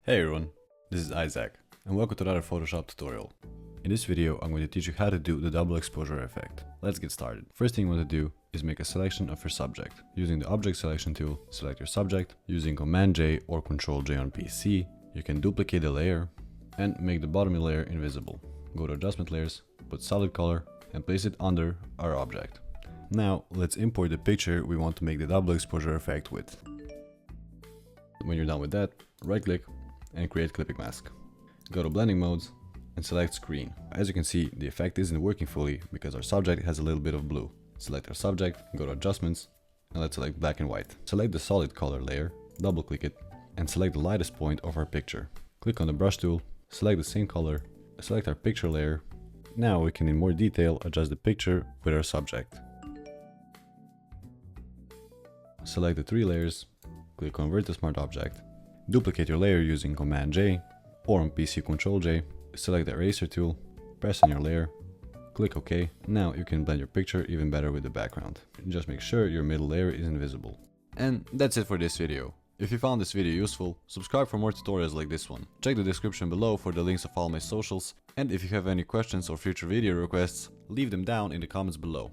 Hey everyone, this is Isaac, and welcome to another Photoshop tutorial. In this video, I'm going to teach you how to do the double exposure effect. Let's get started. First thing you want to do is make a selection of your subject. Using the object selection tool, select your subject. Using Command J or Control J on PC, you can duplicate the layer and make the bottom layer invisible. Go to Adjustment Layers, put solid color, and place it under our object. Now, let's import the picture we want to make the double exposure effect with. When you're done with that, right-click and create clipping mask. Go to blending modes and select screen. As you can see, the effect isn't working fully because our subject has a little bit of blue. Select our subject, go to adjustments, and let's select black and white. Select the solid color layer, double click it, and select the lightest point of our picture. Click on the brush tool, select the same color, select our picture layer. Now we can in more detail adjust the picture with our subject. Select the three layers, click Convert to Smart Object. Duplicate your layer using Command J or on PC Control J. Select the eraser tool, press on your layer, click OK. Now you can blend your picture even better with the background. Just make sure your middle layer is invisible. And that's it for this video. If you found this video useful, subscribe for more tutorials like this one. Check the description below for the links of all my socials, and if you have any questions or future video requests, leave them down in the comments below.